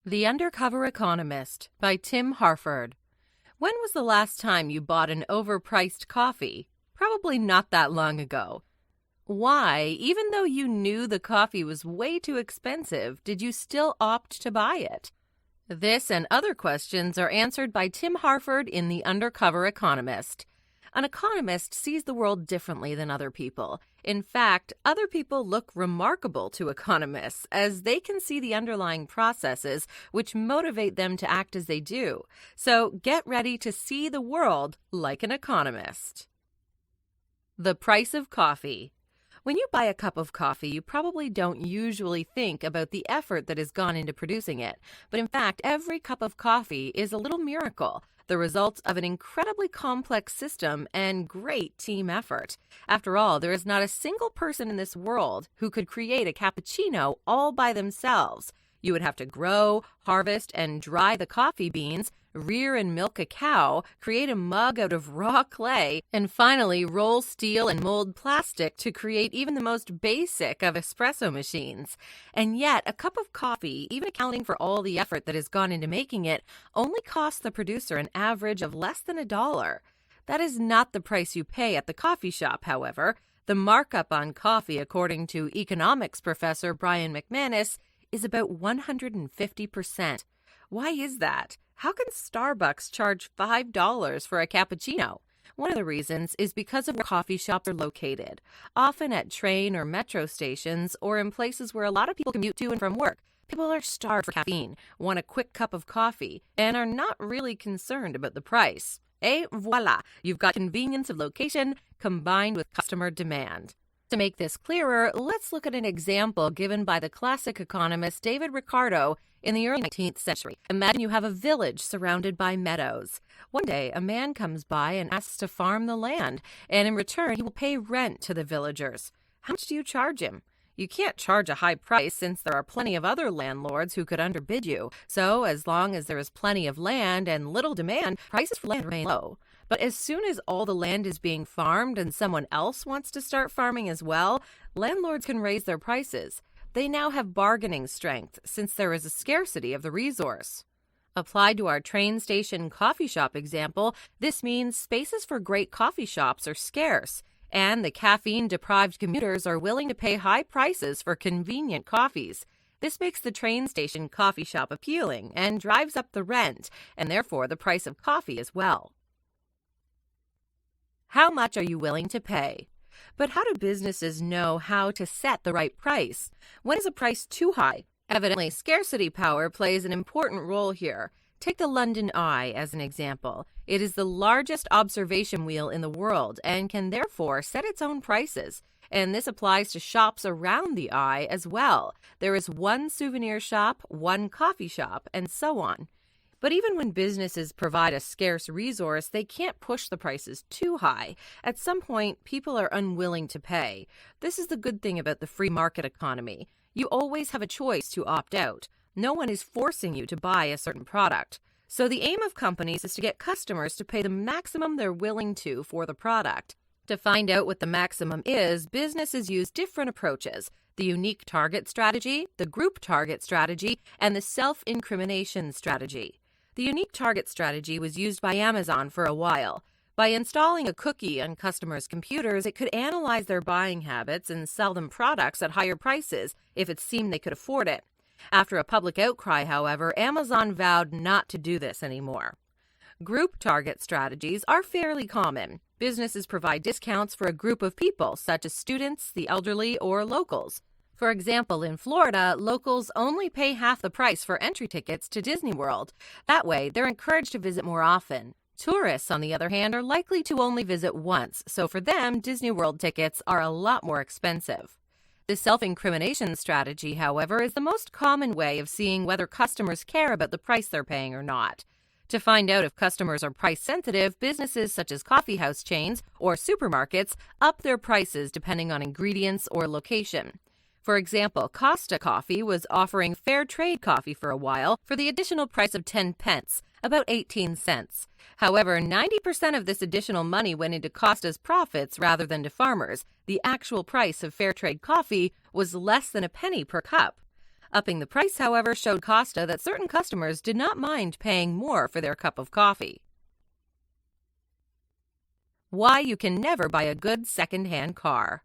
The Undercover Economist by Tim Harford. When was the last time you bought an overpriced coffee? Probably not that long ago. Why, even though you knew the coffee was way too expensive, did you still opt to buy it? This and other questions are answered by Tim Harford in The Undercover Economist. An economist sees the world differently than other people. In fact, other people look remarkable to economists as they can see the underlying processes which motivate them to act as they do. So get ready to see the world like an economist. The price of coffee. When you buy a cup of coffee, you probably don't usually think about the effort that has gone into producing it. But in fact, every cup of coffee is a little miracle, the result of an incredibly complex system and great team effort. After all, there is not a single person in this world who could create a cappuccino all by themselves. You would have to grow, harvest, and dry the coffee beans, rear and milk a cow, create a mug out of raw clay, and finally roll steel and mold plastic to create even the most basic of espresso machines. And yet, a cup of coffee, even accounting for all the effort that has gone into making it, only costs the producer an average of less than $1. That is not the price you pay at the coffee shop, however. The markup on coffee, according to economics professor Brian McManus, is about 150%. Why is that? How can Starbucks charge $5 for a cappuccino? One of the reasons is because of where coffee shops are located, often at train or metro stations or in places where a lot of people commute to and from work. People are starved for caffeine, want a quick cup of coffee, and are not really concerned about the price. Et voila, you've got convenience of location combined with customer demand. To make this clearer, let's look at an example given by the classic economist David Ricardo in the early 19th century. Imagine you have a village surrounded by meadows. One day, a man comes by and asks to farm the land, and in return, he will pay rent to the villagers. How much do you charge him? You can't charge a high price since there are plenty of other landlords who could underbid you. So, as long as there is plenty of land and little demand, prices for land remain low. But as soon as all the land is being farmed and someone else wants to start farming as well, landlords can raise their prices. They now have bargaining strength since there is a scarcity of the resource. Applied to our train station coffee shop example, this means spaces for great coffee shops are scarce, and the caffeine-deprived commuters are willing to pay high prices for convenient coffees. This makes the train station coffee shop appealing and drives up the rent, and therefore the price of coffee as well. How much are you willing to pay? But how do businesses know how to set the right price? When is a price too high? Evidently, scarcity power plays an important role here. Take the London Eye as an example. It is the largest observation wheel in the world and can therefore set its own prices. And this applies to shops around the Eye as well. There is one souvenir shop, one coffee shop, and so on. But even when businesses provide a scarce resource, they can't push the prices too high. At some point, people are unwilling to pay. This is the good thing about the free market economy. You always have a choice to opt out. No one is forcing you to buy a certain product. So the aim of companies is to get customers to pay the maximum they're willing to for the product. To find out what the maximum is, businesses use different approaches: the unique target strategy, the group target strategy, and the self-incrimination strategy. The unique target strategy was used by Amazon for a while. By installing a cookie on customers' computers, it could analyze their buying habits and sell them products at higher prices if it seemed they could afford it. After a public outcry, however, Amazon vowed not to do this anymore. Group target strategies are fairly common. Businesses provide discounts for a group of people, such as students, the elderly, or locals. For example, in Florida, locals only pay half the price for entry tickets to Disney World. That way, they're encouraged to visit more often. Tourists, on the other hand, are likely to only visit once, so for them, Disney World tickets are a lot more expensive. The self-incrimination strategy, however, is the most common way of seeing whether customers care about the price they're paying or not. To find out if customers are price-sensitive, businesses such as coffeehouse chains or supermarkets up their prices depending on ingredients or location. For example, Costa Coffee was offering fair trade coffee for a while for the additional price of 10 pence, about 18 cents. However, 90% of this additional money went into Costa's profits rather than to farmers. The actual price of fair trade coffee was less than a penny per cup. Upping the price, however, showed Costa that certain customers did not mind paying more for their cup of coffee. Why you can never buy a good second-hand car.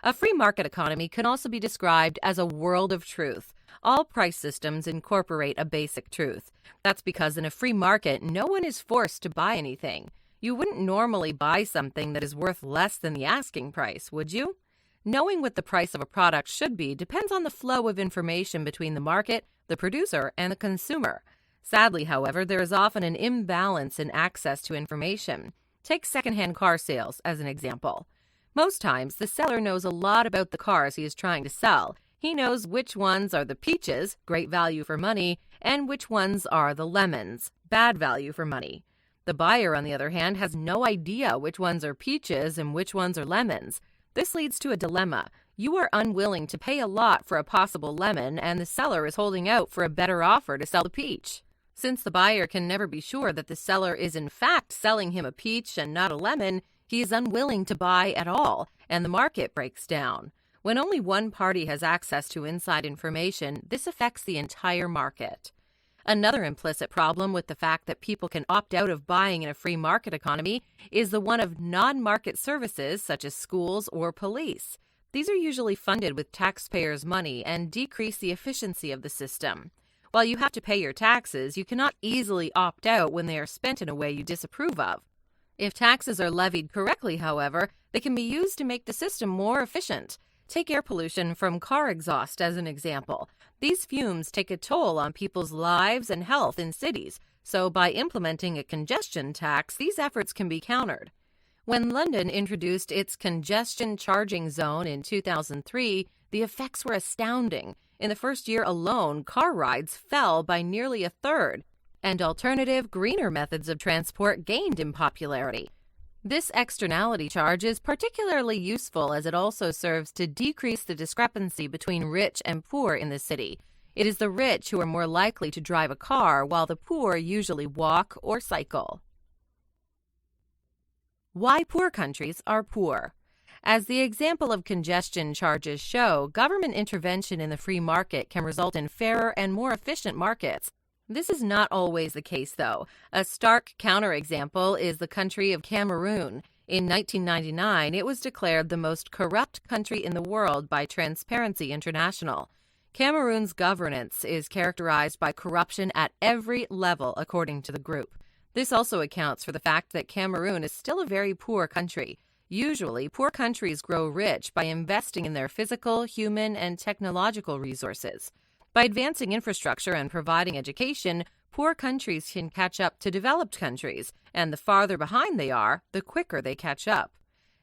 A free market economy can also be described as a world of truth. All price systems incorporate a basic truth. That's because in a free market, no one is forced to buy anything. You wouldn't normally buy something that is worth less than the asking price, would you? Knowing what the price of a product should be depends on the flow of information between the market, the producer, and the consumer. Sadly, however, there is often an imbalance in access to information. Take secondhand car sales as an example. Most times, the seller knows a lot about the cars he is trying to sell. He knows which ones are the peaches, great value for money, and which ones are the lemons, bad value for money. The buyer, on the other hand, has no idea which ones are peaches and which ones are lemons. This leads to a dilemma. You are unwilling to pay a lot for a possible lemon, and the seller is holding out for a better offer to sell the peach. Since the buyer can never be sure that the seller is in fact selling him a peach and not a lemon, he is unwilling to buy at all, and the market breaks down. When only one party has access to inside information, this affects the entire market. Another implicit problem with the fact that people can opt out of buying in a free market economy is the one of non-market services such as schools or police. These are usually funded with taxpayers' money and decrease the efficiency of the system. While you have to pay your taxes, you cannot easily opt out when they are spent in a way you disapprove of. If taxes are levied correctly, however, they can be used to make the system more efficient. Take air pollution from car exhaust as an example. These fumes take a toll on people's lives and health in cities, so by implementing a congestion tax, these efforts can be countered. When London introduced its congestion charging zone in 2003, the effects were astounding. In the first year alone, car rides fell by nearly a third, and alternative, greener methods of transport gained in popularity. This externality charge is particularly useful as it also serves to decrease the discrepancy between rich and poor in the city. It is the rich who are more likely to drive a car, while the poor usually walk or cycle. Why poor countries are poor. As the example of congestion charges show, government intervention in the free market can result in fairer and more efficient markets. This is not always the case, though. A stark counterexample is the country of Cameroon. In 1999, it was declared the most corrupt country in the world by Transparency International. Cameroon's governance is characterized by corruption at every level, according to the group. This also accounts for the fact that Cameroon is still a very poor country. Usually, poor countries grow rich by investing in their physical, human, and technological resources. By advancing infrastructure and providing education, poor countries can catch up to developed countries, and the farther behind they are, the quicker they catch up.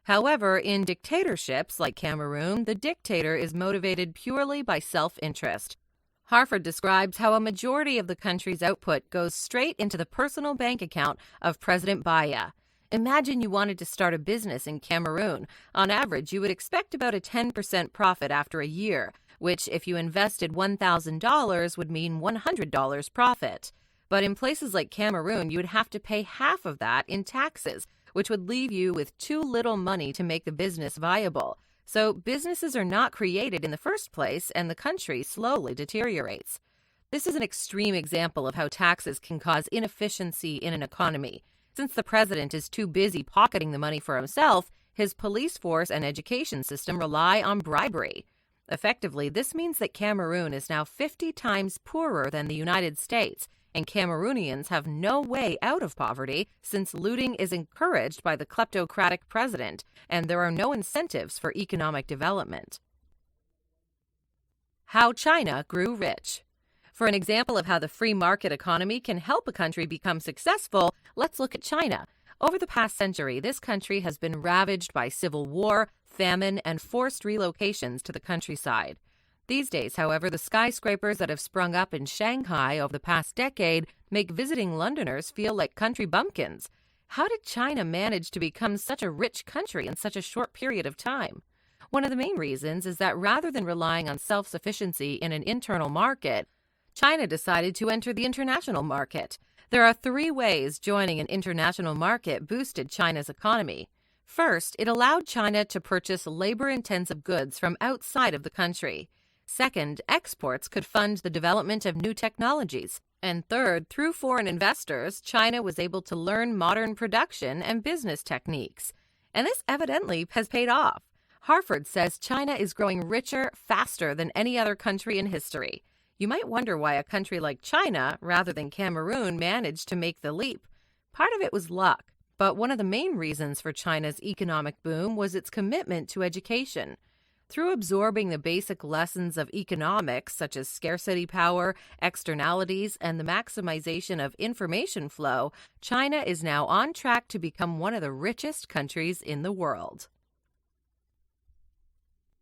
However, in dictatorships like Cameroon, the dictator is motivated purely by self-interest. Harford describes how a majority of the country's output goes straight into the personal bank account of President Biya. Imagine you wanted to start a business in Cameroon. On average, you would expect about a 10% profit after a year, which, if you invested $1,000, would mean $100 profit. But in places like Cameroon, you would have to pay half of that in taxes, which would leave you with too little money to make the business viable. So businesses are not created in the first place, and the country slowly deteriorates. This is an extreme example of how taxes can cause inefficiency in an economy. Since the president is too busy pocketing the money for himself, his police force and education system rely on bribery. Effectively, this means that Cameroon is now 50 times poorer than the United States, and Cameroonians have no way out of poverty since looting is encouraged by the kleptocratic president, and there are no incentives for economic development. How China grew rich. For an example of how the free market economy can help a country become successful, let's look at China. Over the past century, this country has been ravaged by civil war, famine, and forced relocations to the countryside. These days, however, the skyscrapers that have sprung up in Shanghai over the past decade make visiting Londoners feel like country bumpkins. How did China manage to become such a rich country in such a short period of time? One of the main reasons is that rather than relying on self-sufficiency in an internal market, China decided to enter the international market. There are 3 ways joining an international market boosted China's economy. First, it allowed China to purchase labor-intensive goods from outside of the country. Second, exports could fund the development of new technologies. And third, through foreign investors, China was able to learn modern production and business techniques. And this evidently has paid off. Harford says China is growing richer faster than any other country in history. You might wonder why a country like China, rather than Cameroon, managed to make the leap. Part of it was luck, but one of the main reasons for China's economic boom was its commitment to education. Through absorbing the basic lessons of economics, such as scarcity power, externalities, and the maximization of information flow, China is now on track to become one of the richest countries in the world.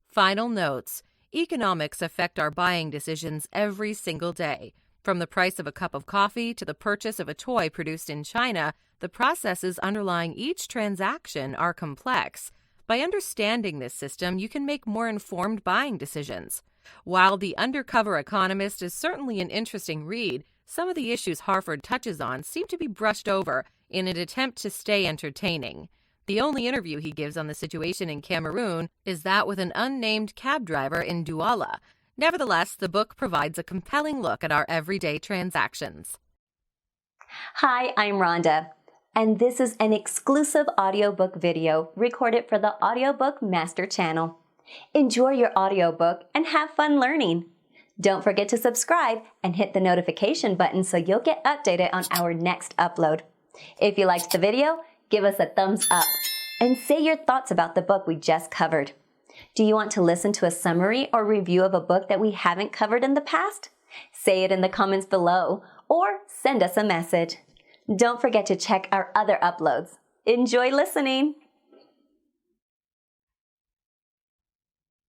Final notes. Economics affect our buying decisions every single day. From the price of a cup of coffee to the purchase of a toy produced in China, the processes underlying each transaction are complex. By understanding this system, you can make more informed buying decisions. While The Undercover Economist is certainly an interesting read, some of the issues Harford touches on seem to be brushed over in an attempt to stay entertaining. The only interview he gives on the situation in Cameroon is that with an unnamed cab driver in Douala. Nevertheless, the book provides a compelling look at our everyday transactions. Hi, I'm Rhonda, and this is an exclusive audiobook video recorded for the Audiobook Master channel. Enjoy your audiobook and have fun learning. Don't forget to subscribe and hit the notification button so you'll get updated on our next upload. If you liked the video, give us a thumbs up and say your thoughts about the book we just covered. Do you want to listen to a summary or review of a book that we haven't covered in the past? Say it in the comments below or send us a message. Don't forget to check our other uploads. Enjoy listening!